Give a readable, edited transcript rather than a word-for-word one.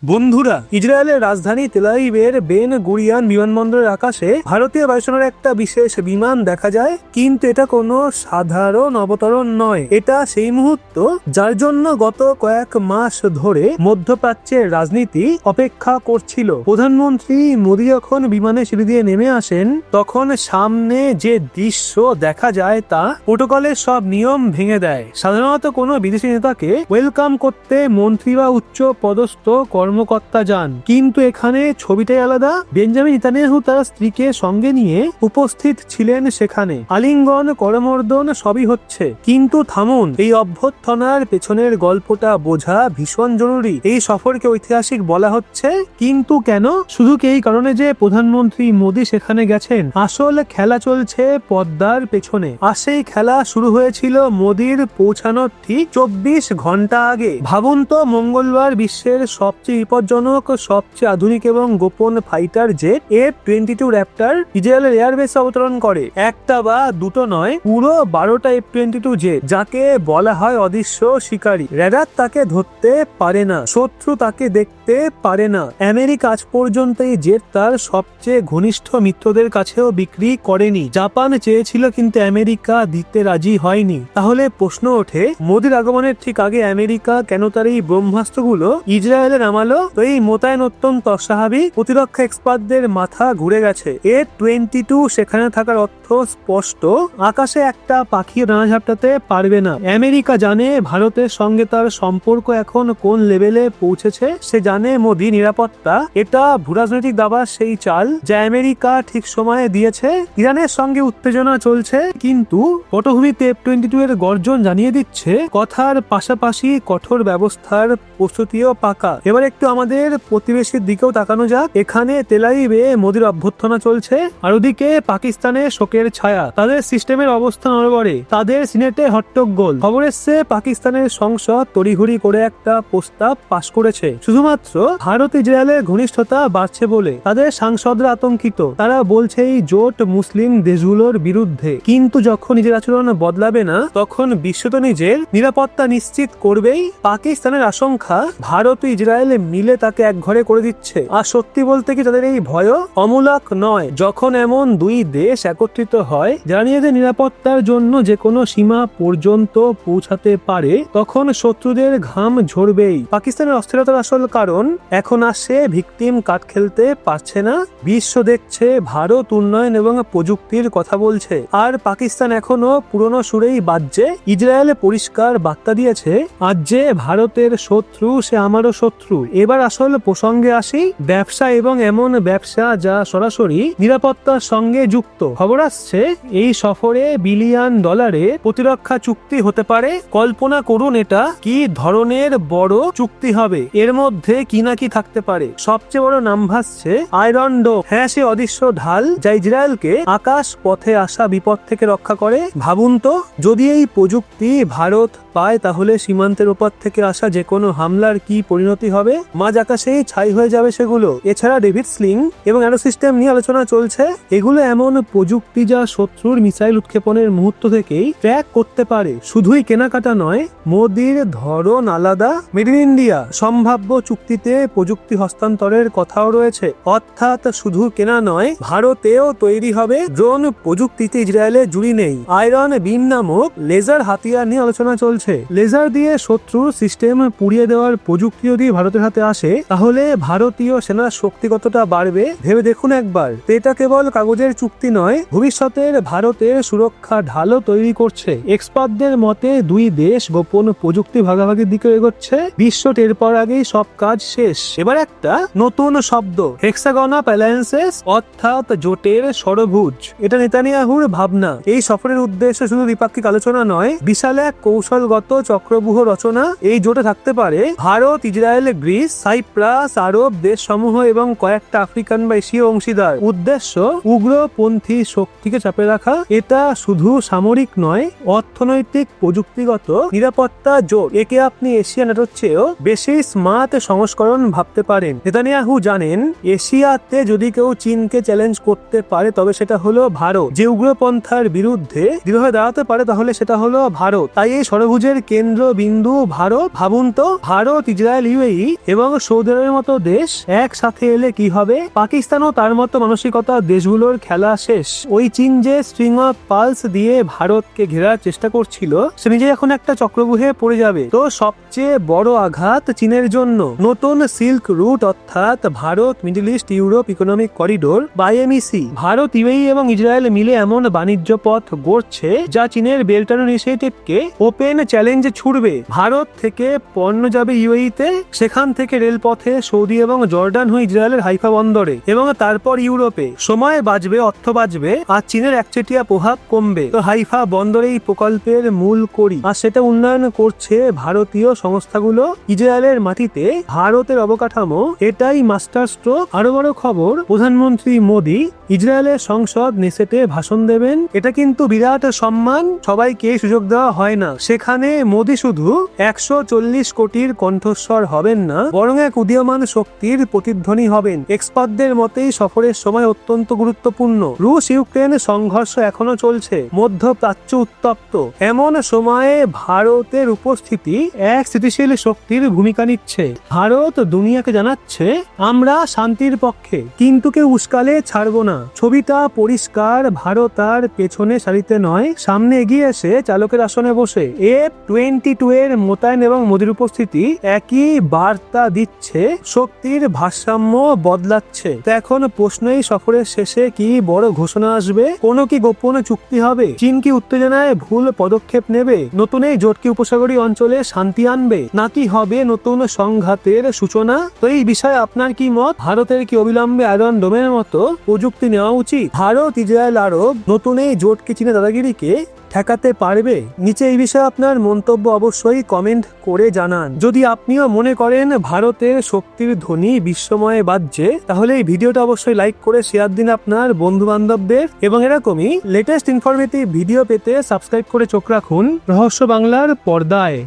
বন্ধুরা, ইসরায়েলের রাজধানী তেল আবিবের বেন গুরিয়ান বিমানবন্দরের আকাশে ভারতীয় বায়ুসেনার একটা বিশেষ বিমান দেখা যায়। কিন্তু এটা কোনো সাধারণ অবতরণ নয়, এটা সেই মুহূর্ত যার জন্য গত কয়েক মাস ধরে মধ্যপ্রাচ্যের রাজনীতি অপেক্ষা করছিল। প্রধানমন্ত্রী মোদী যখন বিমানে সিঁড়ি দিয়ে নেমে আসেন, তখন সামনে যে দৃশ্য দেখা যায় তা প্রোটোকলের সব নিয়ম ভেঙে দেয়। সাধারণত কোনো বিদেশি নেতাকে ওয়েলকাম করতে মন্ত্রী বা উচ্চ পদস্থ কর্মকর্তা যান, কিন্তু এখানে ছবিটাই আলাদা। বেঞ্জামিন নেতানিয়াহু তার স্ত্রীকে সঙ্গে নিয়ে উপস্থিত ছিলেন সেখানে। আলিঙ্গন, করমর্দন সবই হচ্ছে। কিন্তু থামুন, এই অভ্যর্থনার পেছনের গল্পটা বোঝা ভীষণ জরুরি। এই সফরকে ঐতিহাসিক বলা হচ্ছে, কিন্তু কেন? শুধু কি এই কারণে যে প্রধানমন্ত্রী মোদী সেখানে গেছেন? আসল খেলা চলছে পদ্মার পেছনে। আর সেই খেলা শুরু হয়েছিল মোদীর পৌঁছানোর ঠিক 24 ঘন্টা আগে। ভাবুন তো, মঙ্গলবার বিশ্বের সবচেয়ে বিপজ্জনক, সবচেয়ে আধুনিক এবং গোপন ফাইটার জেট F-22 র্যাপ্টর ইসরায়েলের এয়ারবেসে অবতরণ করে। একটা বা দুটো নয়, পুরো 12টা F-22 জেট, যাকে বলা হয় অদৃশ্য শিকারী। রেডার তাকে ধরতে পারে না, শত্রু তাকে দেখতে পারে না। আমেরিকা আজ পর্যন্ত এই জেট তার সবচেয়ে ঘনিষ্ঠ মিত্রদের কাছেও বিক্রি করেনি। জাপান চেয়েছিল, কিন্তু আমেরিকা দিতে রাজি হয়নি। তাহলে প্রশ্ন ওঠে, মোদীর আগমনের ঠিক আগে আমেরিকা কেন তার এই ব্রহ্মাস্ত্রগুলো ইসরায়েলে নামালো? তো এই মোতায়েন অত্যন্ত অস্বাভাবিক। প্রতিরক্ষা এক্সপার্টদের মাথা ঘুরে গেছে। F-22 সেখানে থাকার অর্থ স্পষ্ট, আকাশে একটা পাখি ডানা ঝাপটাতে পারবে না। আমেরিকা জানে ভারতের সঙ্গে তার সম্পর্ক এখন কোন লেভেলে পৌঁছেছে। সে জানে মোদী নিরাপত্তা এটা ভূরাজনৈতিক দাবার সেই চাল যা আমেরিকা ঠিক সময়ে দিয়েছে। ইরানের সঙ্গে উত্তেজনা চলছে, কিন্তু পটভূমিতে F-22 এর গর্জন জানিয়ে দিচ্ছে কথার পাশাপাশি কঠোর ব্যবস্থার প্রস্তুতিও পাকা। এবার একটু আমাদের প্রতিবেশীর দিকেও তাকানো যাক। এখানে তেল আবিবে মোদীর অভ্যর্থনা চলছে, আর ওদিকে পাকিস্তানে শোকের ছায়া। তাদের সিস্টেমের অবস্থা নড়বড়ে, তাদের সিনেটে হট্টগোল। খবর এসছে পাকিস্তানের সংসদ তড়িঘড়ি করে একটা প্রস্তাব পাশ করেছে, শুধুমাত্র ভারত ইসরায়েলের ঘনিষ্ঠতা বাড়ছে বলে। তাদের সাংসদরা আতঙ্কিত, তারা বলছে এই জোট মুসলিম দেশগুলোর বিরুদ্ধে। কিন্তু যখন নিজের আচরণ বদলাবে না, তখন বিশ্ব তো নিজের নিরাপত্তা নিশ্চিত করবেই। পাকিস্তানের আশঙ্কা ভারত ও ইসরায়েল মিলে তাকে এক ঘরে করে দিচ্ছে। আর সত্যি বলতে কি, তাদের এই ভয় অমূলক নয়। যখন এমন দুই দেশ একত্রিত হয় যারা নিজেদের নিরাপত্তার জন্য যে কোনো সীমা পর্যন্ত পৌঁছাতে পারে, তখন শত্রুদের ঘাম ঝরবেই। পাকিস্তানের অস্থিরতার আসল কারণ, এখন আসে ভিকটিম কার্ড খেলতে পারছে না। বিশ্ব দেখছে ভারত উন্নয়ন এবং প্রযুক্তির কথা বলছে, আর পাকিস্তান এখনো পুরনো সুরেই বাজছে। ইসরায়েলে পরিষ্কার বার্তা দিয়েছে, আজ যে ভারতের শত্রু সে আমারও শত্রু। এবার আসল প্রসঙ্গে আসি, ব্যবসা, এবং এমন ব্যবসা যা সরাসরি নিরাপত্তার সঙ্গে যুক্ত। খবর আসছে এই সফরে বিলিয়ন ডলারের প্রতিরক্ষা চুক্তি হতে পারে। কল্পনা করুন এটা কি ধরনের বড় চুক্তি হবে। এর মধ্যে কি না কি থাকতে পারে। সবচেয়ে বড় নাম ভাসছে আয়রন ডোম। হ্যাঁ, সে অদৃশ্য ঢাল যা ইসরায়েলকে আকাশ পথে আসা বিপদ থেকে রক্ষা করে। ভাবুন তো, যদি এই প্রযুক্তি ভারত পায়, তাহলে সীমান্তের ওপর থেকে আসা যে কোনো হামলার কি পরিণতি হবে? মাঝ আকাশেই ছাই হয়ে যাবে সেগুলো। এছাড়া ডেভিড স্লিং এবং অ্যারো সিস্টেম নিয়ে আলোচনা চলছে। এগুলো এমন প্রযুক্তি যা শত্রুর মিসাইল উৎক্ষেপণের মুহূর্ত থেকেই ট্র্যাক করতে পারে। শুধুই কেনাকাটা নয়, মোদির ধরন আলাদা। মেড ইন ইন্ডিয়া সম্ভাব্য চুক্তিতে প্রযুক্তি হস্তান্তরের কথাও রয়েছে। অর্থাৎ শুধু কেনা নয়, ভারতেও তৈরি হবে ড্রোন। প্রযুক্তিতে ইসরায়েলের জুড়ি নেই। আয়রন বিম নামক লেজার হাতিয়ার নিয়ে আলোচনা চলছে। লেজার দিয়ে শত্রুর সিস্টেম পুড়িয়ে দেওয়ার প্রযুক্তি যদি ভারতের হাতে আসে, তাহলে ভারতীয় সেনার শক্তি কতটা বাড়বে ভেবে দেখুন একবার। এটা কেবল কাগজের চুক্তি নয়, ভবিষ্যতের ভারতের সুরক্ষা ঢালও তৈরি করছে। এক্সপার্টদের মতে দুই দেশ গোপন প্রযুক্তি ভাগাভাগির দিকে এগোচ্ছে। বিশ্ব টের পাওয়ার আগেই সব কাজ শেষ। এবার একটা নতুন শব্দ, হেক্সাগনাল অ্যালায়েন্সেস, অর্থাৎ জোটের ষড়ভুজ। এটা নেতানিয়াহুর ভাবনা। এই সফরের উদ্দেশ্য শুধু দ্বিপাক্ষিক আলোচনা নয়, বিশাল এক কৌশলগত চক্রব্যূহ রচনা। এই জোটে থাকতে পারে ভারত, ইসরায়েল, গ্রিস, সাইপ্রাস, আরব দেশসমূহ এবং কয়েকটা আফ্রিকান বা এশীয় অংশীদার। উদ্দেশ্য উগ্রপন্থী শক্তিকে চাপে রাখা। এটা শুধু সামরিক নয়, অর্থনৈতিক, প্রযুক্তিগত নিরাপত্তা জোট। একে আপনি এশিয়া নেটোর চেয়েও বেশি স্মার্ট সংস্করণ ভাবতে পারেন। নেতানিয়াহু জানেন, এশিয়াতে যদি কেউ চীনকে চ্যালেঞ্জ করতে পারে, তবে সেটা হলো ভারত। যে উগ্রপন্থার বিরুদ্ধে দৃঢ়ভাবে দাঁড়াতে পারে, তাহলে সেটা হলো ভারত। তাই এই ষড়ভুজ ত্রিভুজের কেন্দ্রবিন্দু ভারত। ভাবুন তো, ভারত, ইসরায়েল, ইউএই এবং সৌদি আরবের মতো দেশ একসাথে এলে কি হবে। পাকিস্তানও তার মতো মানসিকতা দেশগুলোর খেলা শেষ। ওই চীন যে স্ট্রিং অফ পালস দিয়ে ভারতকে ঘেরার চেষ্টা করছিল, সে নিজে এখন একটা চক্রব্যূহে পড়ে যাবে। তো সবচেয়ে বড় আঘাত চীনের জন্য। নতুন সিল্ক রুট অর্থাৎ Bharat Middle East Europe economic corridor বা আইএমইসি। ভারত, ইউএই এবং ইসরায়েল মিলে এমন বাণিজ্য পথ গড়ছে যা চীনের বেল্ট অ্যান্ড ইনিশিয়েটিভকে ওপেন চ্যালেঞ্জ ছুড়বে। ভারত থেকে পণ্য যাবে ইউএইতে, সেখান থেকে রেলপথে সৌদি এবং জর্ডান হয়ে ইসরায়েলের হাইফা বন্দরে এবং তারপর ইউরোপে। সময় বাঁচবে, অর্থ বাঁচবে, আর চীনের একচেটিয়া প্রভাব কমবে। তো হাইফা বন্দরে এই প্রকল্পের মূল কড়ি, আর সেটা উন্নয়ন করছে ভারতীয় সংস্থাগুলো ইসরায়েলের মাটিতে। ভারতের অবকাঠামো এটাই মাস্টার স্ট্রোক। আরো বড় খবর, প্রধানমন্ত্রী মোদী ইসরায়েলের সংসদ নেসেটে ভাষণ দেবেন। এটা কিন্তু বিরাট সম্মান, সবাইকে সুযোগ দেওয়া হয় না। সেখানে মোদী শুধু 140 কোটির কণ্ঠস্বর হবেন না, বরং এক উদীয়মান শক্তির প্রতিধ্বনি হবেন। এক্সপার্টদের মতেই সফরের সময় অত্যন্ত গুরুত্বপূর্ণ। রুশ ইউক্রেন সংঘর্ষ এখনো চলছে, মধ্যপ্রাচ্য উত্তপ্ত। এমন সময়ে ভারতের উপস্থিতি এক স্থিতিশীল শক্তির ভূমিকা নিচ্ছে। ভারত দুনিয়াকে জানাচ্ছে, আমরা শান্তির পক্ষে, কিন্তু কেউ উস্কালে ছাড়বো না। ছবিটা পরিষ্কার, ভারত আর পেছনে সারিতে নয়, সামনে এগিয়ে এসে চালকের আসনে বসে। F-22 এর মোতায়েন এবং মোদির উপস্থিতি একই বার্তা দিচ্ছে, শক্তির ভারসাম্য বদলাচ্ছে। তো এখন প্রশ্নই, সফরের শেষে কি বড় ঘোষণা আসবে? কোনো কি গোপন চুক্তি হবে? চীন কি উত্তেজনায় ভুল পদক্ষেপ নেবে? নতুন এই জোট কি উপসাগরীয় অঞ্চলে শান্তি আনবে, নাকি হবে নতুন সংঘাতের সূচনা? তো এই বিষয়ে আপনার কি মত? ভারতের কি অবিলম্বে আয়রন ডোমের মতো প্রযুক্তি নেওয়া উচিত? ভারত, ইসরায়েল, আরব নতুন এই জোট কি চীনের দাদাগিরিকে ঠেকাতে পারবে? নিচে এই বিষয়ে আপনার মন্তব্য অবশ্যই কমেন্ট করে জানান। যদি আপনিও মনে করেন ভারতের শক্তির ধ্বনি বিশ্বময়ে বাজছে, তাহলে এই ভিডিওটা অবশ্যই লাইক করে শেয়ার দিন আপনার বন্ধু বান্ধবদের। এবং এরকমই লেটেস্ট ইনফরমেটিভ ভিডিও পেতে সাবস্ক্রাইব করে চোখ রাখুন রহস্য বাংলার পর্দায়।